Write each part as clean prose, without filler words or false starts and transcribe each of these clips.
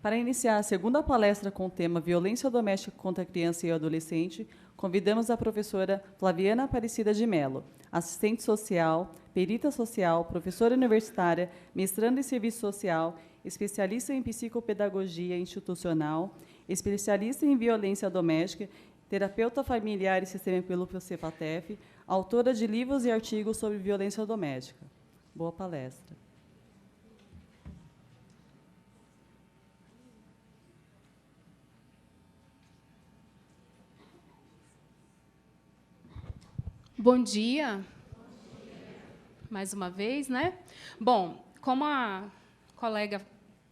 Para iniciar a segunda palestra com o tema Violência Doméstica contra a Criança e o Adolescente, convidamos a professora Flaviana Aparecida de Mello, assistente social, perita social, professora universitária, mestranda em serviço social, especialista em psicopedagogia institucional, especialista em violência doméstica, terapeuta familiar e sistema pelo Cefatef, autora de livros e artigos sobre violência doméstica. Boa palestra. Bom dia. Mais uma vez, né? Bom, como a colega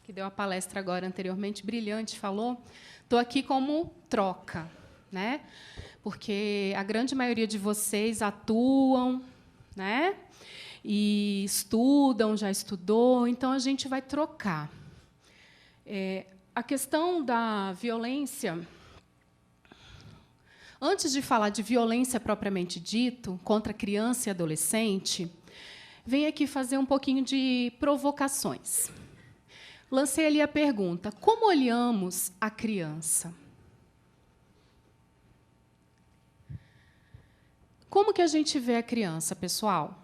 que deu a palestra agora anteriormente, brilhante, falou, estou aqui como troca, né? Porque a grande maioria de vocês atuam, né? E estudam, já estudou, então a gente vai trocar. A questão da violência, antes de falar de violência propriamente dito, contra criança e adolescente, venho aqui fazer um pouquinho de provocações. Lancei ali a pergunta: como olhamos a criança? Como que a gente vê a criança, pessoal?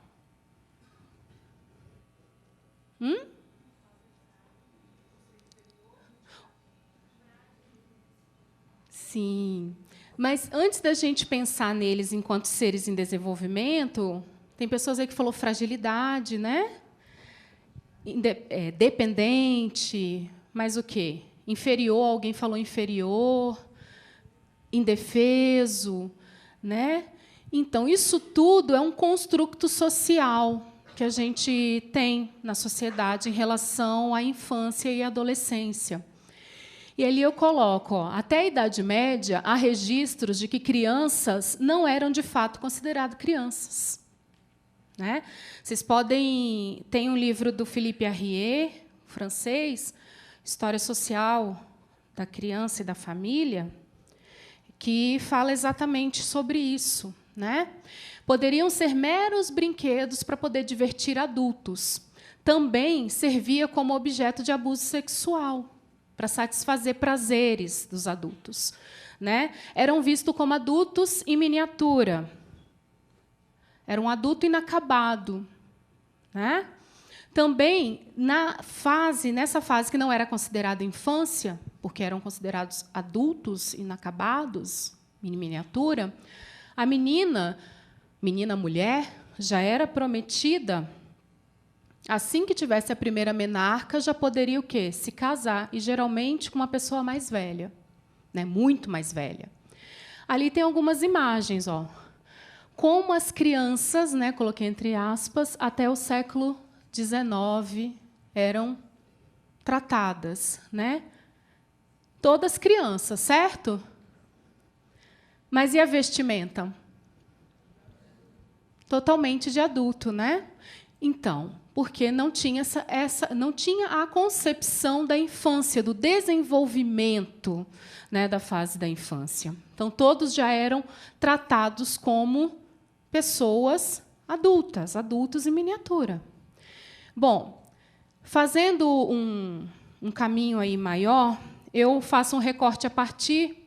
Sim. Mas, antes da gente pensar neles enquanto seres em desenvolvimento, tem pessoas aí que falou fragilidade, né? Dependente, mas o quê? Inferior, alguém falou inferior, indefeso, né? Então, isso tudo é um construto social que a gente tem na sociedade em relação à infância e à adolescência. E ali eu coloco, até a Idade Média, há registros de que crianças não eram, de fato, consideradas crianças. Né? Vocês podem... Tem um livro do Philippe Arrier, francês, História Social da Criança e da Família, que fala exatamente sobre isso. Né? Poderiam ser meros brinquedos para poder divertir adultos. Também servia como objeto de abuso sexual, para satisfazer prazeres dos adultos. Né? Eram vistos como adultos em miniatura. Era um adulto inacabado. Né? Também, nessa fase que não era considerada infância, porque eram considerados adultos inacabados, em miniatura, a menina mulher, já era prometida. Assim que tivesse a primeira menarca, já poderia o quê? Se casar, e geralmente com uma pessoa mais velha, né? Muito mais velha. Ali tem algumas imagens, ó. Como as crianças, né, coloquei entre aspas, até o século XIX eram tratadas, né? Todas crianças, certo? Mas e a vestimenta? Totalmente de adulto, né? Então, porque não tinha não tinha a concepção da infância, do desenvolvimento, né, da fase da infância. Então, todos já eram tratados como pessoas adultas, adultos em miniatura. Bom, fazendo um caminho aí maior, eu faço um recorte a partir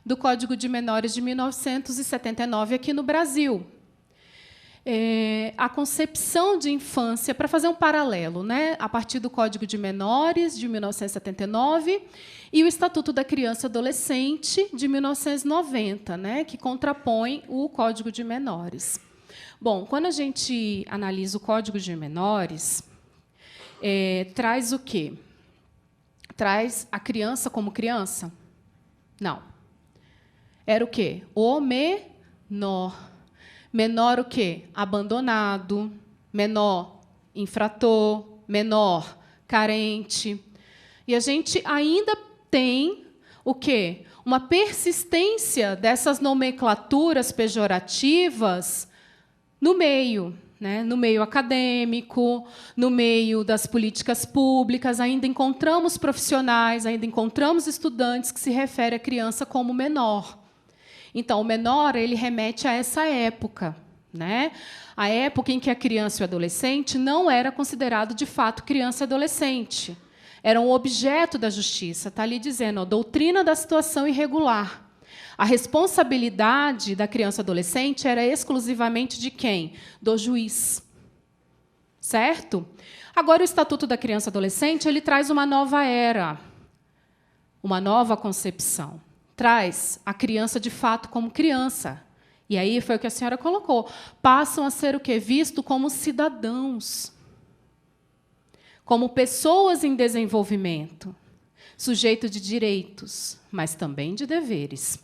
do Código de Menores de 1979 aqui no Brasil. A concepção de infância, para fazer um paralelo, né, a partir do Código de Menores, de 1979, e o Estatuto da Criança e Adolescente, de 1990, né, que contrapõe o Código de Menores. Bom, quando a gente analisa o Código de Menores, traz o quê? Traz a criança como criança? Não. Era o quê? O menor. Menor o quê? Abandonado, menor infrator, menor carente. E a gente ainda tem o quê? Uma persistência dessas nomenclaturas pejorativas no meio, né? No meio acadêmico, no meio das políticas públicas. Ainda encontramos profissionais, ainda encontramos estudantes que se referem à criança como menor. Então, o menor ele remete a essa época, né? A época em que a criança e o adolescente não era considerado, de fato, criança e adolescente. eram objeto da justiça. Está ali dizendo, ó, doutrina da situação irregular. A responsabilidade da criança e adolescente era exclusivamente de quem? Do juiz. Certo? Agora, o Estatuto da Criança e Adolescente ele traz uma nova era, uma nova concepção. Traz a criança, de fato, como criança. E aí foi o que a senhora colocou. Passam a ser o quê? Visto como cidadãos, como pessoas em desenvolvimento, sujeitos de direitos, mas também de deveres.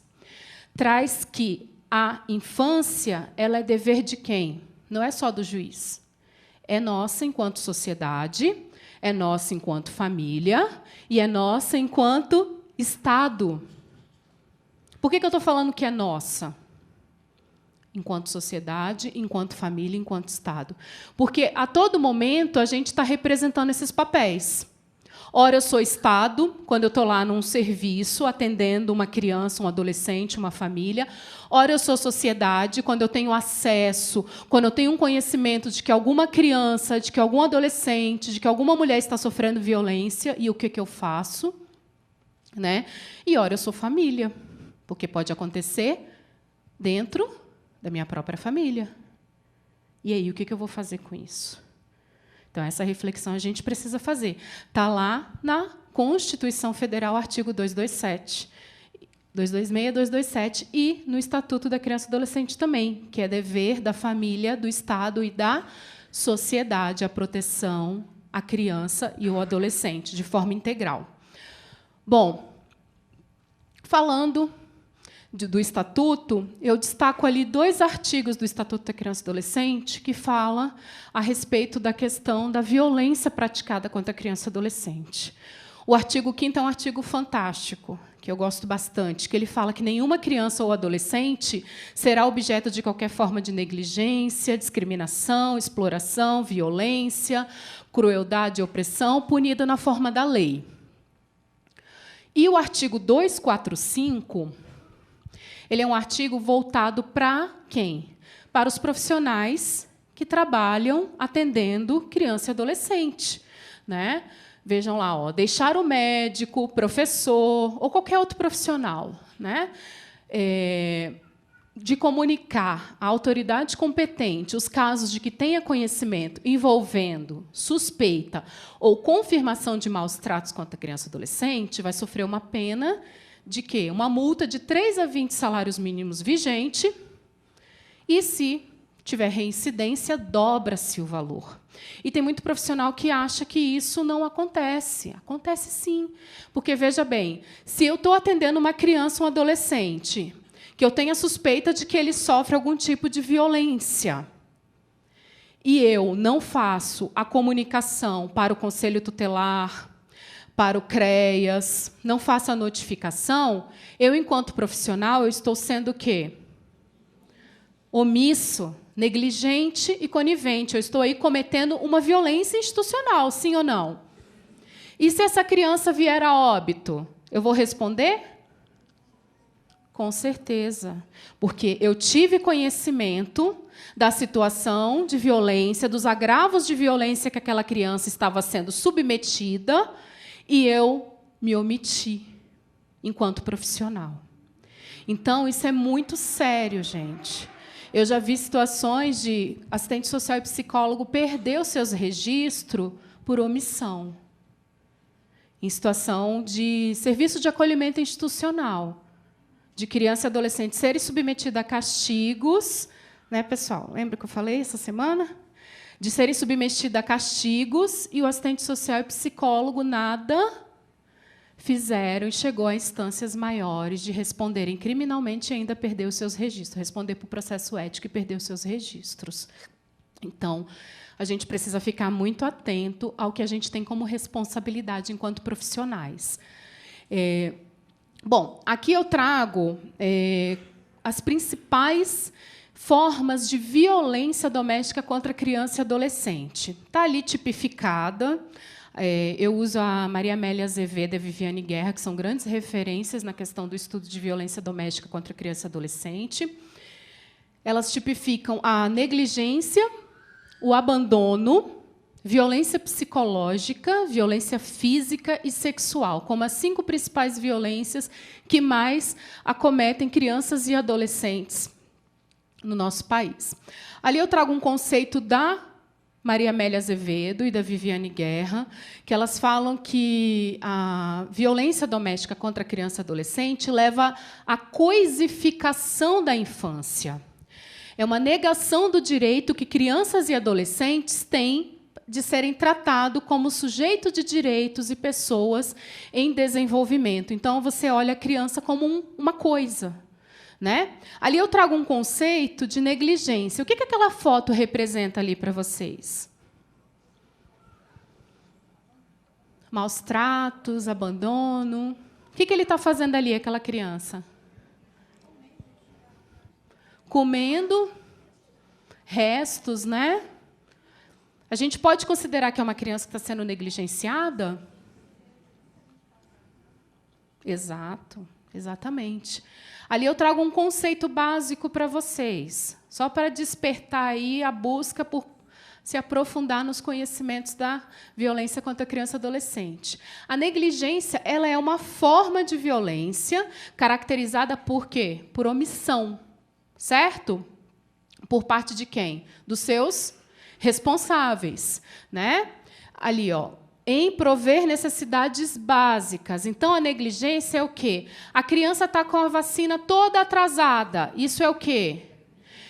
Traz que a infância ela é dever de quem? Não é só do juiz. É nossa enquanto sociedade, é nossa enquanto família e é nossa enquanto Estado. Por que eu estou falando que é nossa? Enquanto sociedade, enquanto família, enquanto Estado. Porque, a todo momento, a gente está representando esses papéis. Ora, eu sou Estado, quando eu estou lá num serviço, atendendo uma criança, um adolescente, uma família. Ora, eu sou sociedade, quando eu tenho acesso, quando eu tenho um conhecimento de que alguma criança, de que algum adolescente, de que alguma mulher está sofrendo violência, e o que eu faço? Né? E, ora, eu sou família, porque pode acontecer dentro da minha própria família. E aí, o que eu vou fazer com isso? Então, essa reflexão a gente precisa fazer. Está lá na Constituição Federal, artigo 226, 227, e no Estatuto da Criança e Adolescente também, que é dever da família, do Estado e da sociedade a proteção à criança e ao adolescente, de forma integral. Bom, falando do Estatuto, eu destaco ali 2 artigos do Estatuto da Criança e Adolescente que falam a respeito da questão da violência praticada contra a criança e adolescente. O artigo 5º é um artigo fantástico, que eu gosto bastante, que ele fala que nenhuma criança ou adolescente será objeto de qualquer forma de negligência, discriminação, exploração, violência, crueldade e opressão, punida na forma da lei. E o artigo 245, ele é um artigo voltado para quem? Para os profissionais que trabalham atendendo criança e adolescente. Né? Vejam lá, ó, deixar o médico, professor ou qualquer outro profissional, né, de comunicar à autoridade competente os casos de que tenha conhecimento envolvendo suspeita ou confirmação de maus tratos contra a criança e adolescente, vai sofrer uma pena de quê? Uma multa de 3 a 20 salários mínimos vigente e, se tiver reincidência, dobra-se o valor. E tem muito profissional que acha que isso não acontece. Acontece sim. Porque, veja bem, se eu estou atendendo uma criança ou um adolescente, que eu tenho a suspeita de que ele sofre algum tipo de violência, e eu não faço a comunicação para o Conselho Tutelar, para o CREAS, não faço a notificação, eu, enquanto profissional, eu estou sendo o quê? Omisso, negligente e conivente. Eu estou aí cometendo uma violência institucional, sim ou não? E se essa criança vier a óbito, eu vou responder? Com certeza, porque eu tive conhecimento da situação de violência, dos agravos de violência que aquela criança estava sendo submetida, e eu me omiti enquanto profissional. Então, isso é muito sério, gente. Eu já vi situações de assistente social e psicólogo perder os seus registros por omissão, em situação de serviço de acolhimento institucional, de criança e adolescente serem submetidos a castigos, né, pessoal? Lembra que eu falei essa semana? De serem submetidos a castigos, e o assistente social e psicólogo nada fizeram e chegou a instâncias maiores de responderem criminalmente e ainda perder os seus registros, responder por processo ético e perder os seus registros. Então, a gente precisa ficar muito atento ao que a gente tem como responsabilidade enquanto profissionais. Bom, aqui eu trago as principais formas de violência doméstica contra criança e adolescente. Está ali tipificada. Eu uso a Maria Amélia Azevedo e a Viviane Guerra, que são grandes referências na questão do estudo de violência doméstica contra criança e adolescente. Elas tipificam a negligência, o abandono, violência psicológica, violência física e sexual, como as 5 principais violências que mais acometem crianças e adolescentes no nosso país. Ali eu trago um conceito da Maria Amélia Azevedo e da Viviane Guerra, que elas falam que a violência doméstica contra a criança e adolescente leva à coisificação da infância. É uma negação do direito que crianças e adolescentes têm de serem tratados como sujeito de direitos e pessoas em desenvolvimento. Então, você olha a criança como uma coisa. Né? Ali eu trago um conceito de negligência. O que aquela foto representa ali para vocês? Maus tratos, abandono. O que ele está fazendo ali, aquela criança? Comendo restos, né? A gente pode considerar que é uma criança que está sendo negligenciada? Exato, exatamente. Ali eu trago um conceito básico para vocês, só para despertar aí a busca por se aprofundar nos conhecimentos da violência contra a criança e adolescente. A negligência, ela é uma forma de violência caracterizada por quê? Por omissão, certo? Por parte de quem? Dos seus responsáveis, né? Ali, ó, em prover necessidades básicas. Então, a negligência é o quê? A criança está com a vacina toda atrasada. Isso é o quê?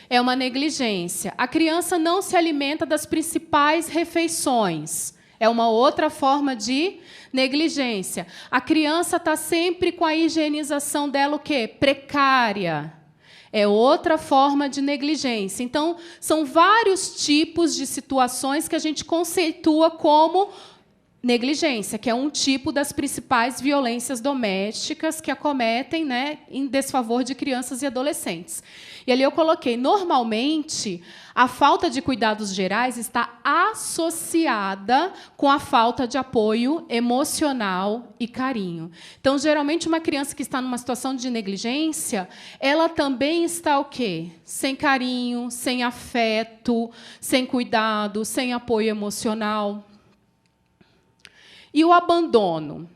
É uma negligência. A criança não se alimenta das principais refeições. É uma outra forma de negligência. A criança está sempre com a higienização dela o quê? Precária. É outra forma de negligência. Então, são vários tipos de situações que a gente conceitua como negligência, que é um tipo das principais violências domésticas que acometem, né, em desfavor de crianças e adolescentes. E ali eu coloquei, normalmente, a falta de cuidados gerais está associada com a falta de apoio emocional e carinho. Então, geralmente, uma criança que está numa situação de negligência, ela também está o quê? Sem carinho, sem afeto, sem cuidado, sem apoio emocional. E o abandono.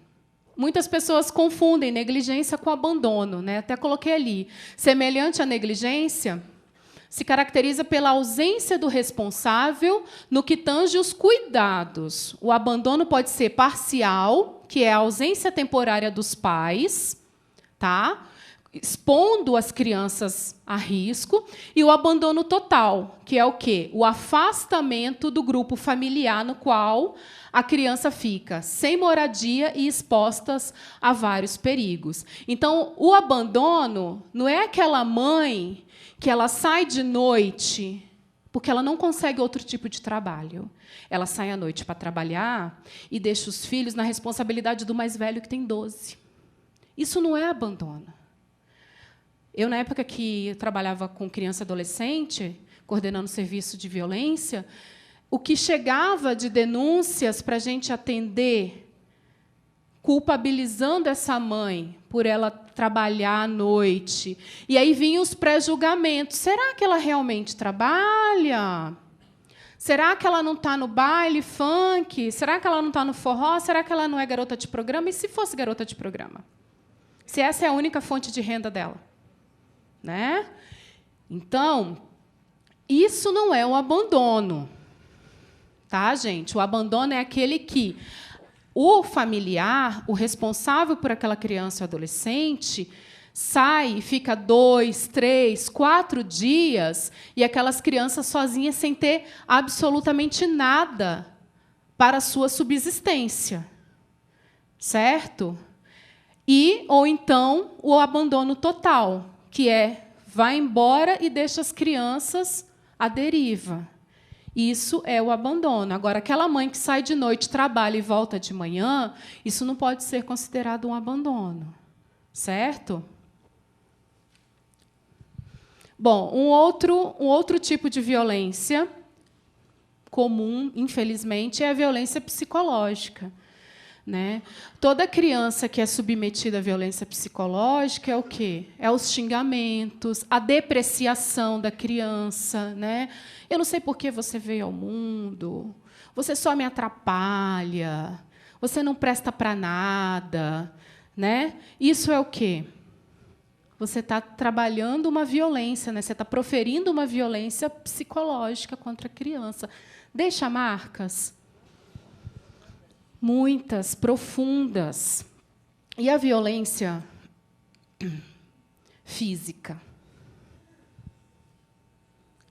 Muitas pessoas confundem negligência com abandono, né? Até coloquei ali. Semelhante à negligência, se caracteriza pela ausência do responsável no que tange os cuidados. O abandono pode ser parcial, que é a ausência temporária dos pais, tá? Expondo as crianças a risco, e o abandono total, que é o quê? O afastamento do grupo familiar no qual a criança fica sem moradia e expostas a vários perigos. Então, o abandono não é aquela mãe que ela sai de noite porque ela não consegue outro tipo de trabalho. Ela sai à noite para trabalhar e deixa os filhos na responsabilidade do mais velho, que tem 12. Isso não é abandono. Eu, na época que trabalhava com criança e adolescente, coordenando serviço de violência, o que chegava de denúncias para a gente atender, culpabilizando essa mãe por ela trabalhar à noite. E aí vinham os pré-julgamentos. Será que ela realmente trabalha? Será que ela não está no baile funk? Será que ela não está no forró? Será que ela não é garota de programa? E se fosse garota de programa? Se essa é a única fonte de renda dela? Né? Então, isso não é um abandono. Tá, gente? O abandono é aquele que o familiar, o responsável por aquela criança ou adolescente, sai e fica 2, 3, 4 dias e aquelas crianças sozinhas sem ter absolutamente nada para a sua subsistência. Certo? Ou então o abandono total, que é vai embora e deixa as crianças à deriva. Isso é o abandono. Agora, aquela mãe que sai de noite, trabalha e volta de manhã, isso não pode ser considerado um abandono. Certo? Bom, um outro tipo de violência comum, infelizmente, é a violência psicológica. Né? Toda criança que é submetida à violência psicológica é o quê? É os xingamentos, a depreciação da criança. Né? Eu não sei por que você veio ao mundo, você só me atrapalha, você não presta para nada, né? Isso é o quê? Você está trabalhando uma violência, né? Você está proferindo uma violência psicológica contra a criança. Deixa marcas? Muitas, profundas. E a violência física?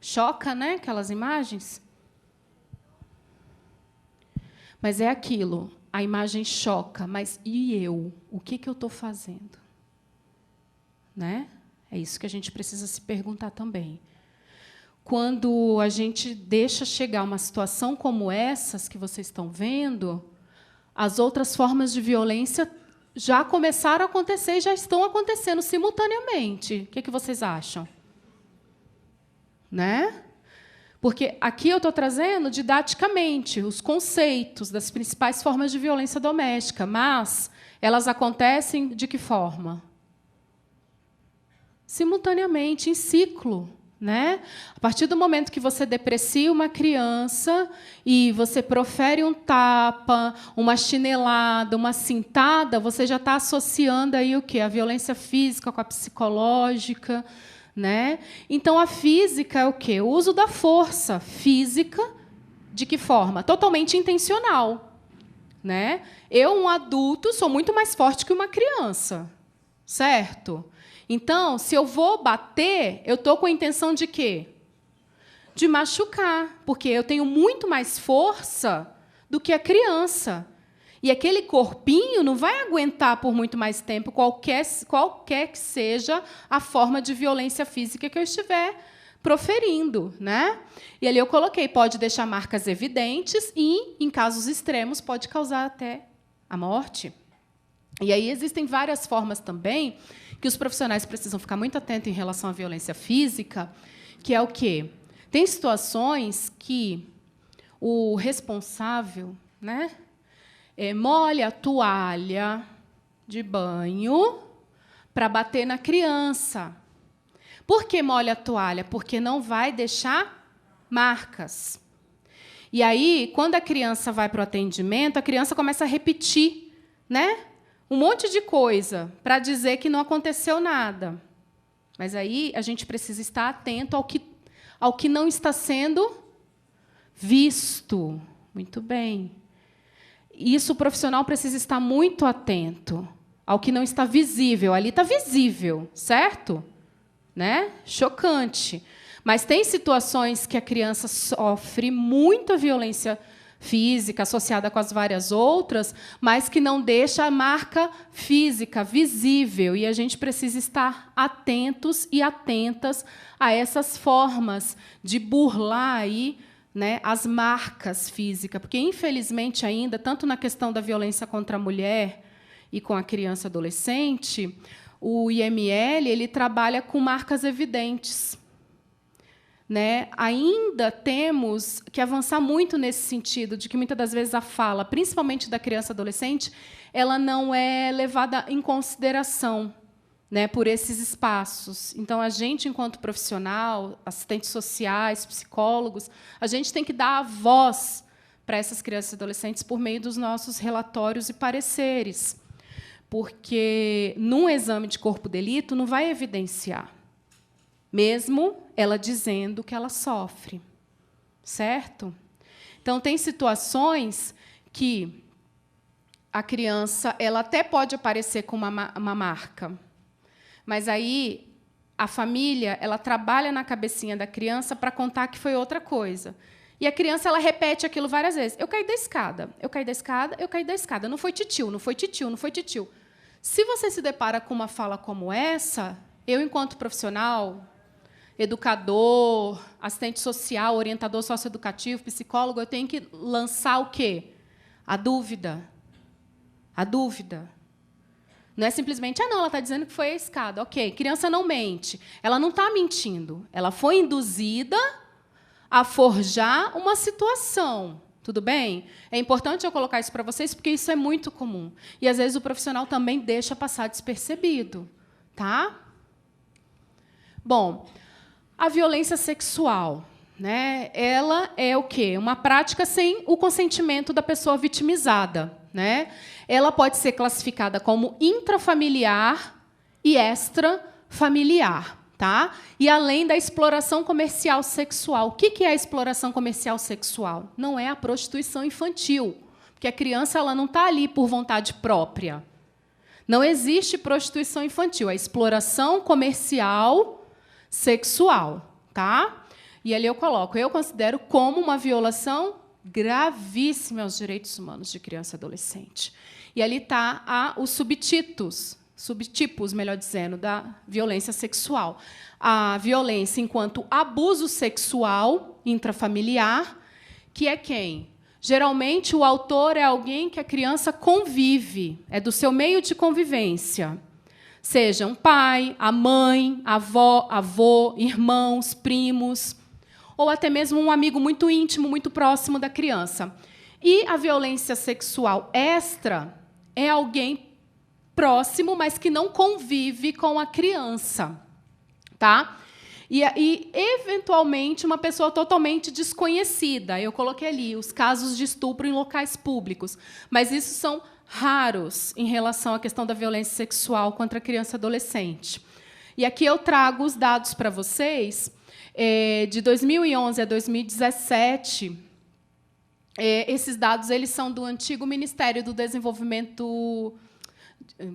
Choca, né? Aquelas imagens? Mas é aquilo, a imagem choca, mas e eu? O que eu estou fazendo? Né? É isso que a gente precisa se perguntar também. Quando a gente deixa chegar uma situação como essas que vocês estão vendo, as outras formas de violência já começaram a acontecer e já estão acontecendo simultaneamente. O que vocês acham? Né? Porque aqui eu estou trazendo didaticamente os conceitos das principais formas de violência doméstica, mas elas acontecem de que forma? Simultaneamente, em ciclo. Né? A partir do momento que você deprecia uma criança e você profere um tapa, uma chinelada, uma cintada, você já está associando aí o quê? A violência física com a psicológica. Né? Então, a física é o quê? O uso da força física, de que forma? Totalmente intencional. Né? Eu, um adulto, sou muito mais forte que uma criança. Certo? Então, se eu vou bater, eu estou com a intenção de quê? De machucar, porque eu tenho muito mais força do que a criança. E aquele corpinho não vai aguentar por muito mais tempo qualquer que seja a forma de violência física que eu estiver proferindo. Né? E ali eu coloquei, pode deixar marcas evidentes e, em casos extremos, pode causar até a morte. E aí existem várias formas também que os profissionais precisam ficar muito atentos em relação à violência física, que é o quê? Tem situações que o responsável, né, molha a toalha de banho para bater na criança. Por que molha a toalha? Porque não vai deixar marcas. E aí, quando a criança vai para o atendimento, a criança começa a repetir, né, um monte de coisa para dizer que não aconteceu nada. Mas aí a gente precisa estar atento ao que não está sendo visto. Muito bem. Isso o profissional precisa estar muito atento ao que não está visível. Ali está visível, certo? Né? Chocante. Mas tem situações que a criança sofre muita violência física associada com as várias outras, mas que não deixa a marca física visível. E a gente precisa estar atentos e atentas a essas formas de burlar aí, né, as marcas físicas. Porque, infelizmente, ainda, tanto na questão da violência contra a mulher e com a criança e adolescente, o IML ele trabalha com marcas evidentes. Né? Ainda temos que avançar muito nesse sentido, de que, muitas das vezes, a fala, principalmente da criança e adolescente, ela não é levada em consideração, né, por esses espaços. Então, a gente, enquanto profissional, assistentes sociais, psicólogos, a gente tem que dar a voz para essas crianças e adolescentes por meio dos nossos relatórios e pareceres, porque, num exame de corpo de delito, não vai evidenciar, mesmo ela dizendo que ela sofre. Certo? Então, tem situações que a criança ela até pode aparecer com uma marca, mas aí a família ela trabalha na cabecinha da criança para contar que foi outra coisa. E a criança ela repete aquilo várias vezes. Eu caí da escada, eu caí da escada, eu caí da escada. Não foi titio, não foi titio, não foi titio. Se você se depara com uma fala como essa, eu, enquanto profissional, educador, assistente social, orientador socioeducativo, psicólogo, eu tenho que lançar o quê? A dúvida. A dúvida. Não é simplesmente, não, ela está dizendo que foi a escada. Ok, criança não mente. Ela não está mentindo. Ela foi induzida a forjar uma situação. Tudo bem? É importante eu colocar isso para vocês, porque isso é muito comum. E, às vezes, o profissional também deixa passar despercebido. Tá? Bom, a violência sexual. né, ela é o quê? Uma prática sem o consentimento da pessoa vitimizada, né? Ela pode ser classificada como intrafamiliar e extrafamiliar, tá? E além da exploração comercial sexual. O que é a exploração comercial sexual? Não é a prostituição infantil, porque a criança ela não está ali por vontade própria. Não existe prostituição infantil, é exploração comercial sexual, tá? E ali eu considero como uma violação gravíssima aos direitos humanos de criança e adolescente. E ali está os subtipos, melhor dizendo, da violência sexual. A violência enquanto abuso sexual intrafamiliar, que é quem? Geralmente, o autor é alguém que a criança convive, é do seu meio de convivência. Seja um pai, a mãe, a avó, avô, irmãos, primos, ou até mesmo um amigo muito íntimo, muito próximo da criança. E a violência sexual extra é alguém próximo, mas que não convive com a criança, tá? E, eventualmente, uma pessoa totalmente desconhecida. Eu coloquei ali os casos de estupro em locais públicos, mas isso são raros em relação à questão da violência sexual contra criança e adolescente. E aqui eu trago os dados para vocês. De 2011 a 2017, esses dados eles são do antigo Ministério do Desenvolvimento...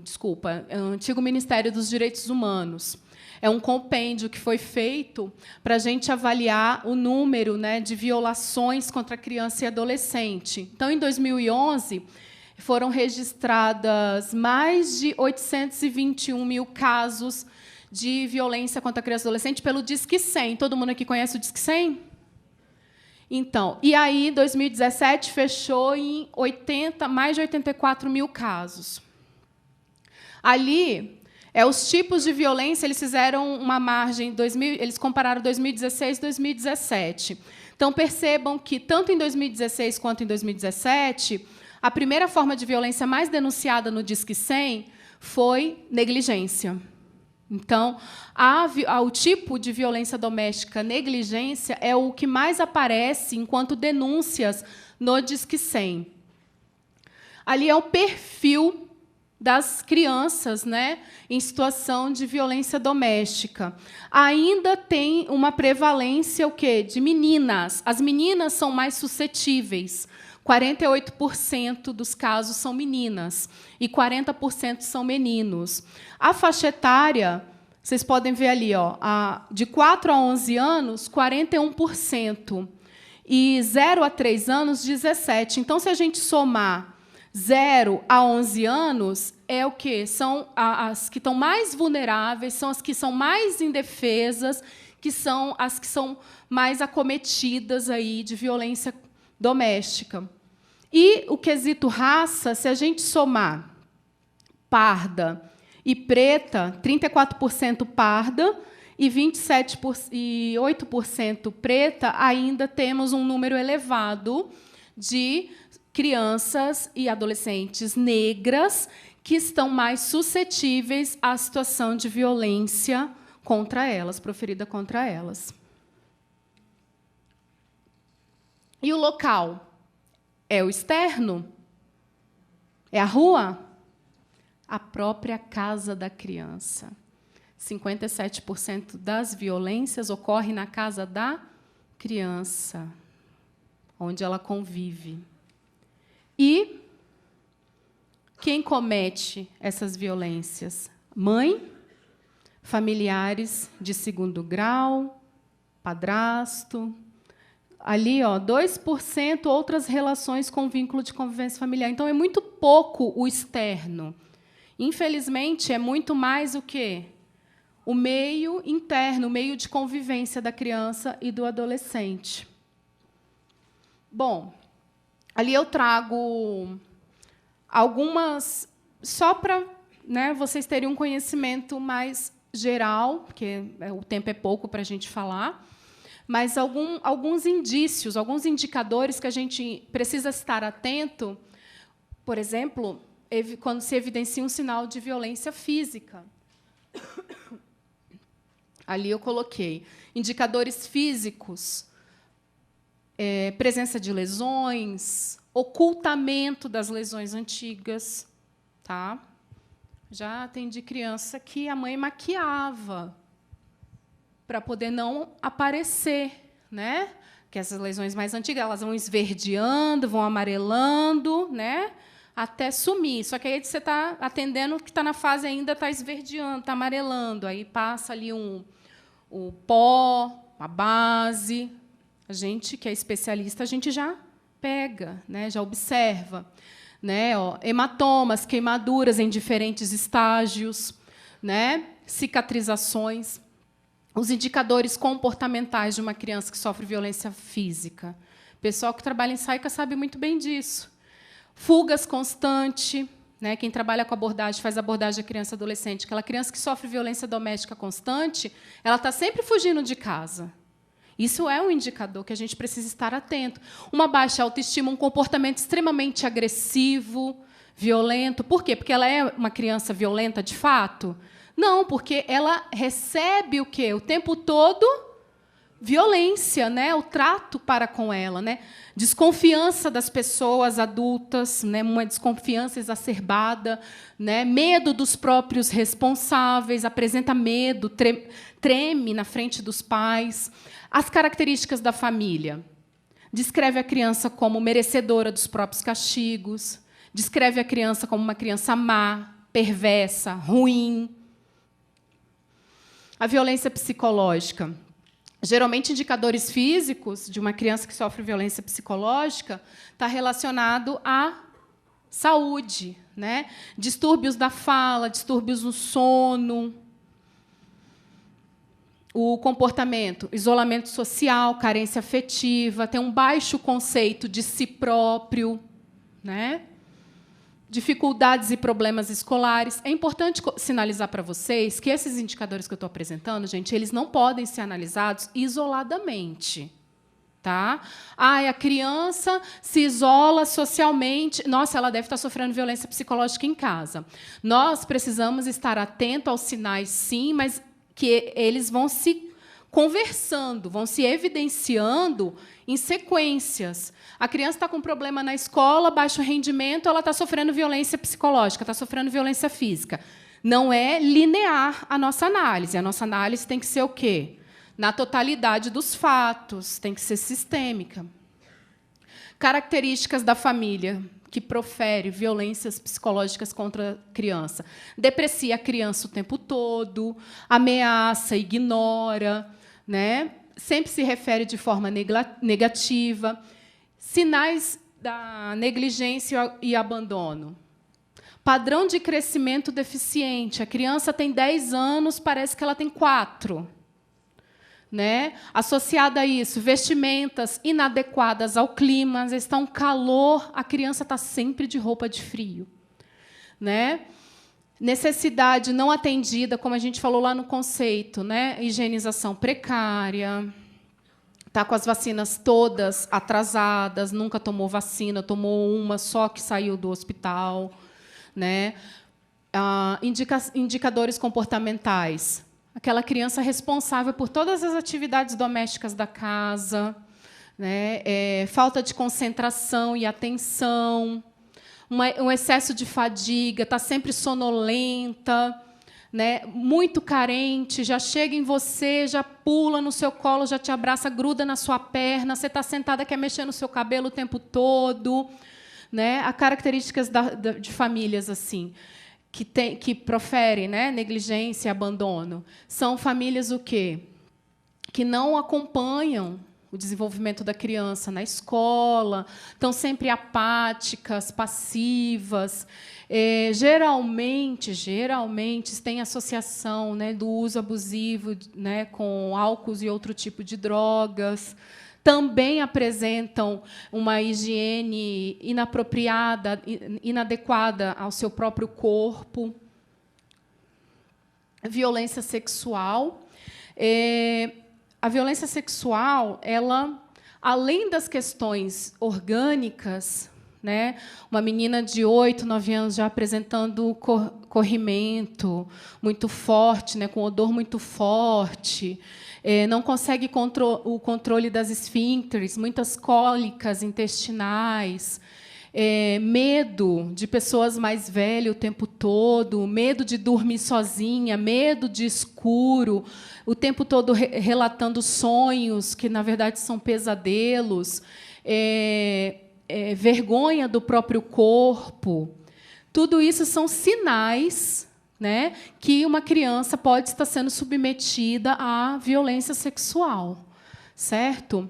Desculpa, antigo Ministério dos Direitos Humanos. É um compêndio que foi feito para a gente avaliar o número, né, de violações contra criança e adolescente. Então, em 2011, foram registradas mais de 821 mil casos de violência contra criança e adolescente pelo Disque 100. Todo mundo aqui conhece o Disque 100? Então, e aí, 2017, fechou em mais de 84 mil casos. Ali, os tipos de violência, eles fizeram uma margem, eles compararam 2016 e 2017. Então, percebam que, tanto em 2016 quanto em 2017, a primeira forma de violência mais denunciada no Disque 100 foi negligência. Então, o tipo de violência doméstica, negligência, é o que mais aparece enquanto denúncias no Disque 100. Ali é o perfil das crianças, né, em situação de violência doméstica. Ainda tem uma prevalência o quê? De meninas. As meninas são mais suscetíveis. 48% dos casos são meninas e 40% são meninos. A faixa etária, vocês podem ver ali, ó, de 4 a 11 anos, 41%. E 0 a 3 anos, 17%. Então, se a gente somar 0 a 11 anos, é o quê? São as que estão mais vulneráveis, são as que são mais indefesas, que são as que são mais acometidas aí de violência doméstica. E o quesito raça, se a gente somar parda e preta, 34% parda e 8% preta, ainda temos um número elevado de crianças e adolescentes negras que estão mais suscetíveis à situação de violência contra elas, proferida contra elas. E o local? É o externo? É a rua? A própria casa da criança. 57% das violências ocorrem na casa da criança, onde ela convive. E quem comete essas violências? Mãe, familiares de segundo grau, padrasto. Ali, 2% outras relações com vínculo de convivência familiar. Então, é muito pouco o externo. Infelizmente, é muito mais o quê? O meio interno, o meio de convivência da criança e do adolescente. Bom, ali eu trago algumas, só para, né, vocês terem um conhecimento mais geral, porque o tempo é pouco para a gente falar, mas alguns indícios, alguns indicadores que a gente precisa estar atento. Por exemplo, quando se evidencia um sinal de violência física. Ali eu coloquei indicadores físicos presença de lesões, ocultamento das lesões antigas. Tá? Já atendi criança que a mãe maquiava para poder não aparecer, né? Que essas lesões mais antigas elas vão esverdeando, vão amarelando, né? Até sumir. Só que aí você está atendendo que está na fase ainda, está esverdeando, está amarelando. Aí passa ali o pó, a base. A gente, que é especialista, a gente já pega, né? Já observa. Né? Ó, hematomas, queimaduras em diferentes estágios, né? Cicatrizações. Os indicadores comportamentais de uma criança que sofre violência física. O pessoal que trabalha em SAICA sabe muito bem disso. Fugas constante, né? Quem trabalha com abordagem, faz abordagem de criança e adolescente. Aquela criança que sofre violência doméstica constante, ela está sempre fugindo de casa. Isso é um indicador que a gente precisa estar atento. Uma baixa autoestima, um comportamento extremamente agressivo, violento. Por quê? Porque ela é uma criança violenta de fato? Não, porque ela recebe o quê? O tempo todo violência, né? O trato para com ela, né? Desconfiança das pessoas adultas, né? Uma desconfiança exacerbada, né? Medo dos próprios responsáveis, apresenta medo, treme na frente dos pais. As características da família. Descreve a criança como merecedora dos próprios castigos, descreve a criança como uma criança má, perversa, ruim. A violência psicológica. Geralmente, indicadores físicos de uma criança que sofre violência psicológica está relacionado à saúde, né? Distúrbios da fala, distúrbios no sono. O comportamento, isolamento social, carência afetiva, tem um baixo conceito de si próprio, né? Dificuldades e problemas escolares. É importante sinalizar para vocês que esses indicadores que eu estou apresentando, gente, eles não podem ser analisados isoladamente. Tá? A criança se isola socialmente. Nossa, ela deve estar sofrendo violência psicológica em casa. Nós precisamos estar atentos aos sinais, sim, mas que eles vão se conversando, vão se evidenciando em sequências. A criança está com problema na escola, baixo rendimento, ela está sofrendo violência psicológica, está sofrendo violência física. Não é linear a nossa análise. A nossa análise tem que ser o quê? Na totalidade dos fatos, tem que ser sistêmica. Características da família que profere violências psicológicas contra a criança. Deprecia a criança o tempo todo, ameaça, ignora, né? Sempre se refere de forma negativa. Sinais da negligência e abandono. Padrão de crescimento deficiente. A criança tem 10 anos, parece que ela tem 4. Né? Associada a isso, vestimentas inadequadas ao clima. Às vezes está um calor, a criança está sempre de roupa de frio. Né? Necessidade não atendida, como a gente falou lá no conceito, né? Higienização precária, está com as vacinas todas atrasadas, nunca tomou vacina, tomou uma só que saiu do hospital. Né? Indicadores comportamentais. Aquela criança responsável por todas as atividades domésticas da casa, né? Falta de concentração e atenção, um excesso de fadiga, está sempre sonolenta, né? Muito carente, já chega em você, já pula no seu colo, já te abraça, gruda na sua perna, você está sentada, quer mexer no seu cabelo o tempo todo. Né? Há características de famílias assim. Que proferem, né, negligência e abandono, são famílias o quê? Que não acompanham o desenvolvimento da criança na escola, estão sempre apáticas, passivas. Geralmente tem associação, né, do uso abusivo, né, com álcool e outro tipo de drogas. Também apresentam uma higiene inapropriada, inadequada ao seu próprio corpo. Violência sexual. A violência sexual, ela, além das questões orgânicas, né? Uma menina de 8, 9 anos já apresentando corrimento muito forte, né? Com odor muito forte, não consegue o controle das esfíncteres, muitas cólicas intestinais, medo de pessoas mais velhas o tempo todo, medo de dormir sozinha, medo de escuro, o tempo todo relatando sonhos que, na verdade, são pesadelos, vergonha do próprio corpo. Tudo isso são sinais, né, que uma criança pode estar sendo submetida à violência sexual, certo?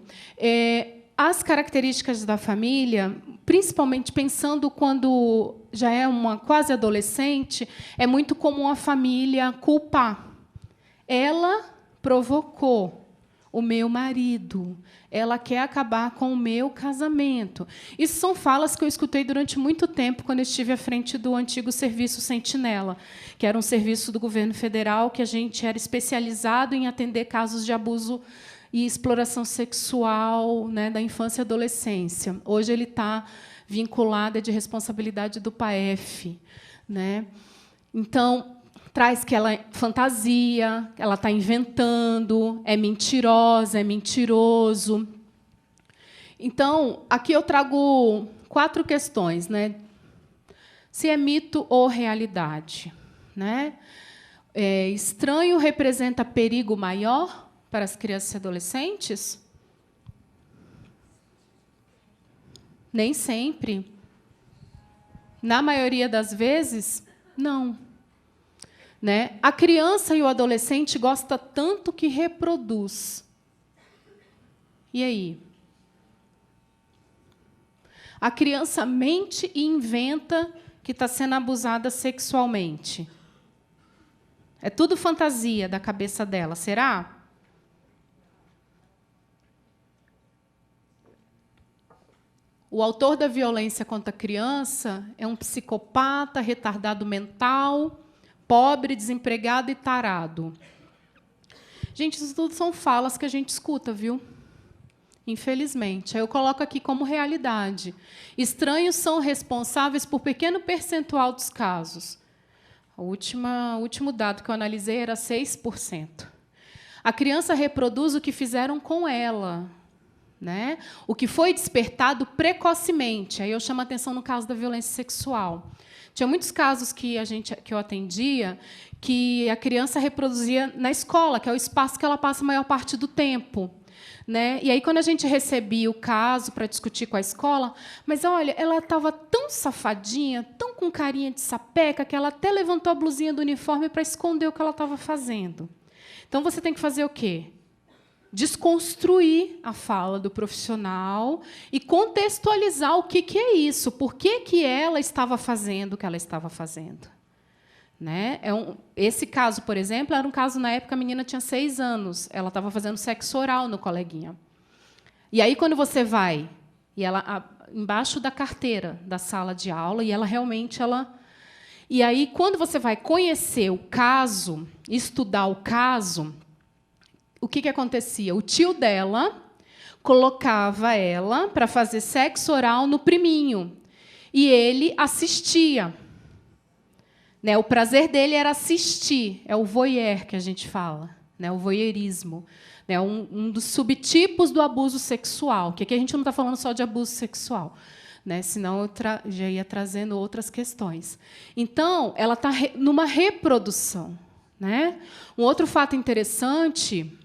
As características da família, principalmente pensando quando já é uma quase adolescente, é muito comum a família culpar. Ela provocou o meu marido, ela quer acabar com o meu casamento. Isso são falas que eu escutei durante muito tempo quando eu estive à frente do antigo Serviço Sentinela, que era um serviço do governo federal que a gente era especializado em atender casos de abuso e exploração sexual, né, da infância e adolescência. Hoje ele está vinculado, é de responsabilidade do PAEF, né? Então, traz que ela é fantasia, ela está inventando, é mentirosa, é mentiroso. Então, aqui eu trago 4 questões, né? Se é mito ou realidade, né? Estranho representa perigo maior para as crianças e adolescentes? Nem sempre. Na maioria das vezes, não. Né? A criança e o adolescente gosta tanto que reproduz. E aí? A criança mente e inventa que está sendo abusada sexualmente. É tudo fantasia da cabeça dela, será? O autor da violência contra a criança é um psicopata, retardado mental, pobre, desempregado e tarado. Gente, isso tudo são falas que a gente escuta, viu? Infelizmente. Aí eu coloco aqui como realidade. Estranhos são responsáveis por pequeno percentual dos casos. O último dado que eu analisei era 6%. A criança reproduz o que fizeram com ela, né? O que foi despertado precocemente. Aí eu chamo a atenção no caso da violência sexual. Tinha muitos casos que eu atendia que a criança reproduzia na escola, que é o espaço que ela passa a maior parte do tempo, né? E aí, quando a gente recebia o caso para discutir com a escola, mas, olha, ela estava tão safadinha, tão com carinha de sapeca, que ela até levantou a blusinha do uniforme para esconder o que ela estava fazendo. Então, você tem que fazer o quê? Desconstruir a fala do profissional e contextualizar o que é isso, por que ela estava fazendo o que ela estava fazendo. Né? Esse caso, por exemplo, era um caso, na época, a menina tinha 6 anos, ela estava fazendo sexo oral no coleguinha. E aí, quando você vai, e ela embaixo da carteira da sala de aula, e ela realmente... E aí, quando você vai conhecer o caso, estudar o caso... O que acontecia? O tio dela colocava ela para fazer sexo oral no priminho. E ele assistia. Né? O prazer dele era assistir. É o voyeur que a gente fala, né? O voyeurismo. Né? Um dos subtipos do abuso sexual. Que aqui a gente não está falando só de abuso sexual. Né? Senão eu já ia trazendo outras questões. Então, ela está numa reprodução. Né? Um outro fato interessante...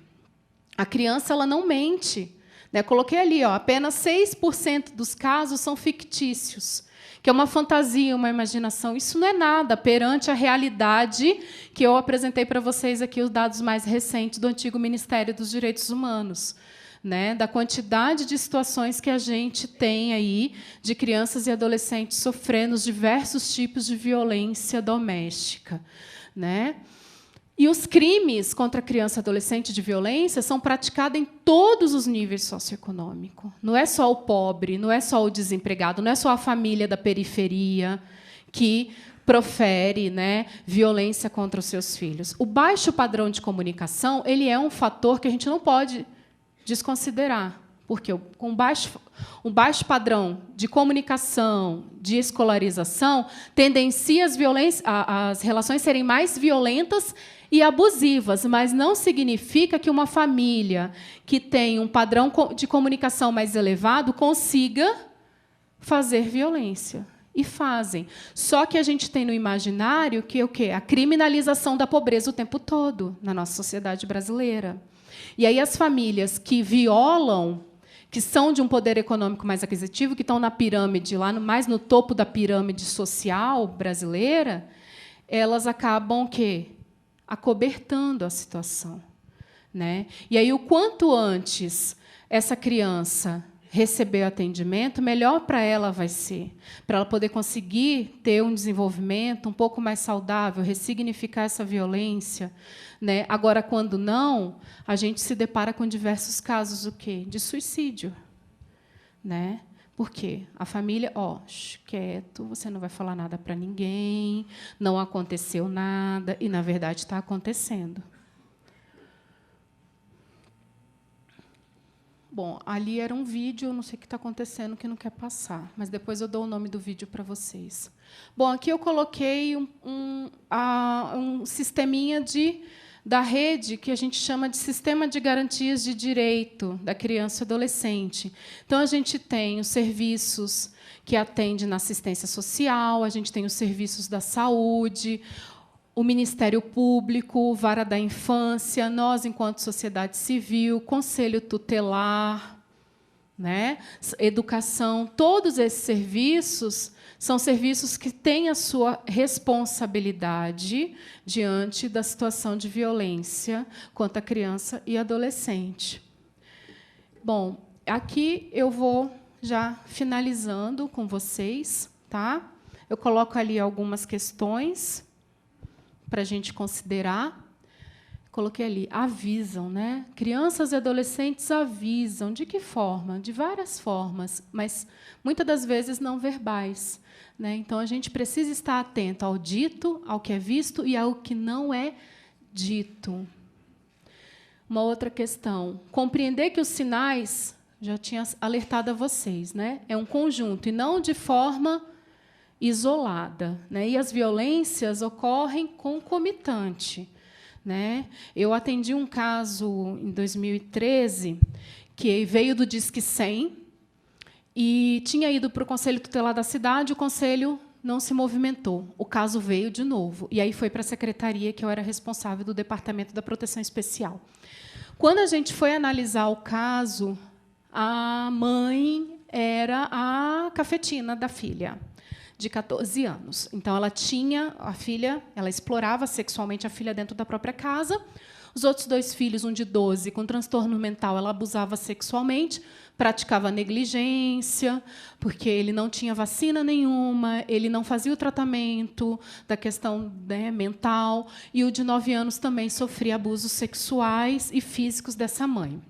A criança ela não mente. Né? Coloquei ali, apenas 6% dos casos são fictícios, que é uma fantasia, uma imaginação. Isso não é nada perante a realidade que eu apresentei para vocês aqui, os dados mais recentes do antigo Ministério dos Direitos Humanos, né? Da quantidade de situações que a gente tem aí de crianças e adolescentes sofrendo os diversos tipos de violência doméstica. Né? E os crimes contra a criança e adolescente de violência são praticados em todos os níveis socioeconômicos. Não é só o pobre, não é só o desempregado, não é só a família da periferia que profere, né, violência contra os seus filhos. O baixo padrão de comunicação ele é um fator que a gente não pode desconsiderar. Porque com um baixo padrão de comunicação, de escolarização, tendencia as relações serem mais violentas e abusivas, mas não significa que uma família que tem um padrão de comunicação mais elevado consiga fazer violência. E fazem. Só que a gente tem no imaginário que o quê? A criminalização da pobreza o tempo todo na nossa sociedade brasileira. E aí as famílias que violam, que são de um poder econômico mais aquisitivo, que estão na pirâmide, lá mais no topo da pirâmide social brasileira, elas acabam o quê? Acobertando a situação, né? E aí, o quanto antes essa criança receber atendimento, melhor para ela vai ser, para ela poder conseguir ter um desenvolvimento um pouco mais saudável, ressignificar essa violência, né? Agora, quando não, a gente se depara com diversos casos o quê? De suicídio, né? Por quê? A família, quieto, você não vai falar nada para ninguém, não aconteceu nada, e, na verdade, está acontecendo. Bom, ali era um vídeo, eu não sei o que está acontecendo, que não quer passar, mas depois eu dou o nome do vídeo para vocês. Bom, aqui eu coloquei um sisteminha da rede que a gente chama de Sistema de Garantias de Direito da Criança e Adolescente. Então, a gente tem os serviços que atendem na assistência social, a gente tem os serviços da saúde, o Ministério Público, Vara da Infância, nós, enquanto sociedade civil, Conselho Tutelar, né? Educação, todos esses serviços são serviços que têm a sua responsabilidade diante da situação de violência contra a criança e adolescente. Bom, aqui eu vou já finalizando com vocês, tá? Eu coloco ali algumas questões para a gente considerar. Coloquei ali, avisam, né? Crianças e adolescentes avisam. De que forma? De várias formas, mas muitas das vezes não verbais, né? Então, a gente precisa estar atento ao dito, ao que é visto e ao que não é dito. Uma outra questão, compreender que os sinais, já tinha alertado a vocês, né? É um conjunto, e não de forma isolada, né? E as violências ocorrem concomitante, né? Eu atendi um caso em 2013 que veio do Disque 100 e tinha ido para o Conselho Tutelar da cidade, o Conselho não se movimentou. O caso veio de novo, e aí foi para a secretaria, que eu era responsável do Departamento da Proteção Especial. Quando a gente foi analisar o caso, a mãe era a cafetina da filha, de 14 anos. Então, ela tinha a filha, ela explorava sexualmente a filha dentro da própria casa. Os outros 2 filhos, um de 12, com transtorno mental, ela abusava sexualmente, praticava negligência, porque ele não tinha vacina nenhuma, ele não fazia o tratamento da questão, né, mental, e o de 9 anos também sofria abusos sexuais e físicos dessa mãe,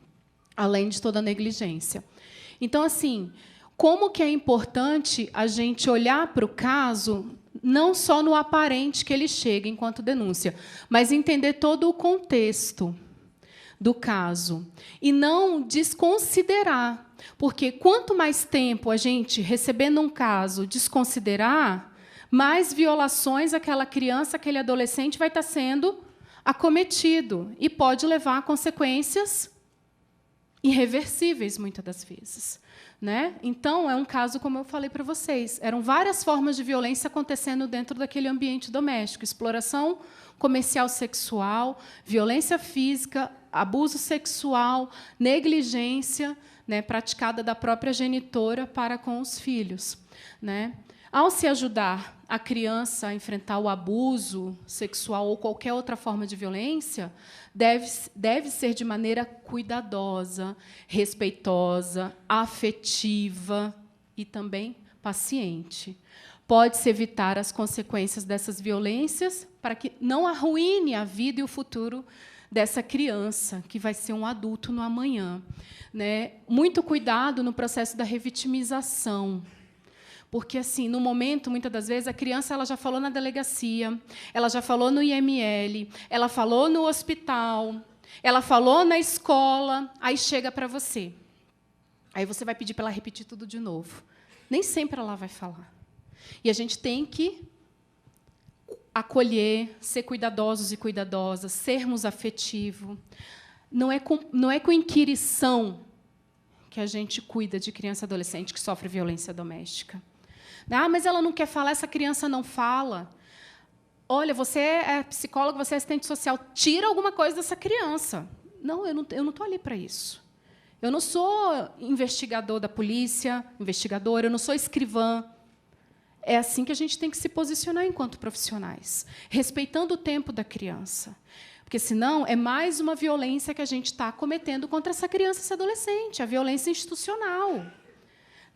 além de toda a negligência. Então, assim, como que é importante a gente olhar para o caso, não só no aparente que ele chega enquanto denúncia, mas entender todo o contexto do caso e não desconsiderar, porque quanto mais tempo a gente, recebendo um caso, desconsiderar, mais violações aquela criança, aquele adolescente vai estar sendo acometido e pode levar a consequências irreversíveis, muitas das vezes, né? Então, é um caso, como eu falei para vocês, eram várias formas de violência acontecendo dentro daquele ambiente doméstico: exploração comercial sexual, violência física, abuso sexual, negligência, né, praticada da própria genitora para com os filhos, né? Ao se ajudar a criança a enfrentar o abuso sexual ou qualquer outra forma de violência, deve ser de maneira cuidadosa, respeitosa, afetiva e também paciente. Pode-se evitar as consequências dessas violências para que não arruine a vida e o futuro dessa criança, que vai ser um adulto no amanhã, né? Muito cuidado no processo da revitimização. Porque, assim, no momento, muitas das vezes, a criança ela já falou na delegacia, ela já falou no IML, ela falou no hospital, ela falou na escola, aí chega para você. Aí você vai pedir para ela repetir tudo de novo. Nem sempre ela vai falar. E a gente tem que acolher, ser cuidadosos e cuidadosas, sermos afetivos. Não é com inquirição que a gente cuida de criança e adolescente que sofre violência doméstica. Ah, mas ela não quer falar, essa criança não fala. Olha, você é psicólogo, você é assistente social, tira alguma coisa dessa criança. Não, eu não estou ali para isso. Eu não sou investigador da polícia, investigadora, eu não sou escrivã. É assim que a gente tem que se posicionar enquanto profissionais, respeitando o tempo da criança. Porque, senão, é mais uma violência que a gente está cometendo contra essa criança e esse adolescente, a violência institucional.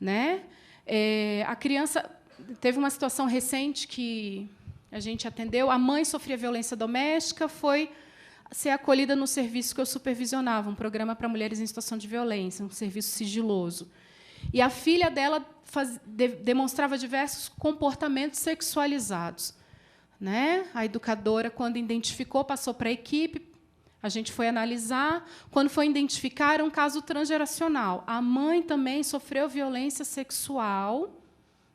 Né? A criança... Teve uma situação recente que a gente atendeu, a mãe sofria violência doméstica, foi ser acolhida no serviço que eu supervisionava, um programa para mulheres em situação de violência, um serviço sigiloso. E a filha dela demonstrava diversos comportamentos sexualizados. Né? A educadora, quando identificou, passou para a equipe, a gente foi analisar. Quando foi identificar, era um caso transgeracional. A mãe também sofreu violência sexual,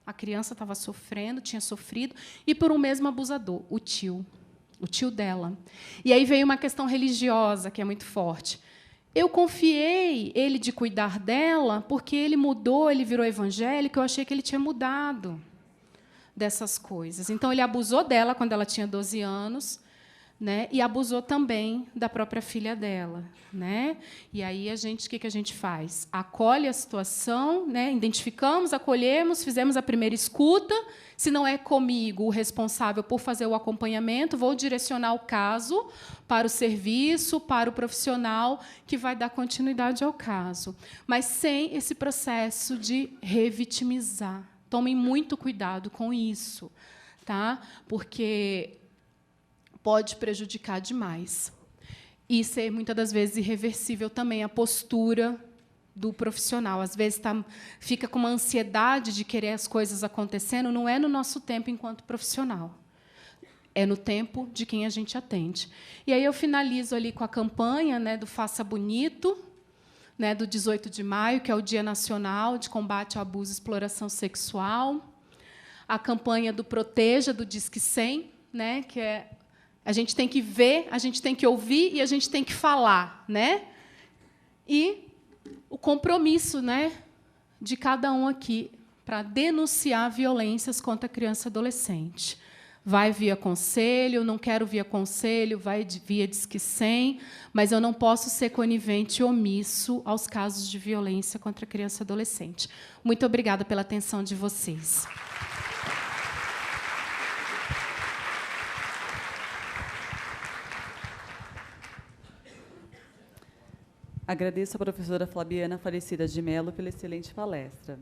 a criança estava sofrendo, tinha sofrido, e por um mesmo abusador, o tio dela. E aí veio uma questão religiosa, que é muito forte. Eu confiei ele de cuidar dela porque ele mudou, ele virou evangélico, eu achei que ele tinha mudado dessas coisas. Então, ele abusou dela quando ela tinha 12 anos, né? E abusou também da própria filha dela. Né? E aí, o que a gente faz? Acolhe a situação, né? Identificamos, acolhemos, fizemos a primeira escuta. Se não é comigo o responsável por fazer o acompanhamento, vou direcionar o caso para o serviço, para o profissional que vai dar continuidade ao caso. Mas sem esse processo de revitimizar. Tomem muito cuidado com isso, tá? Porque pode prejudicar demais. E ser, muitas das vezes, irreversível também a postura do profissional. Às vezes fica com uma ansiedade de querer as coisas acontecendo, não é no nosso tempo enquanto profissional. É no tempo de quem a gente atende. E aí eu finalizo ali com a campanha, né, do Faça Bonito, né, do 18 de maio, que é o Dia Nacional de Combate ao Abuso e Exploração Sexual. A campanha do Proteja, do Disque 100, né, que é a gente tem que ver, a gente tem que ouvir e a gente tem que falar. Né? E o compromisso, né, de cada um aqui para denunciar violências contra criança e adolescente. Vai via conselho, não quero via conselho, vai via Disque 100, mas eu não posso ser conivente e omisso aos casos de violência contra criança e adolescente. Muito obrigada pela atenção de vocês. Agradeço à professora Flaviana Aparecida de Mello pela excelente palestra.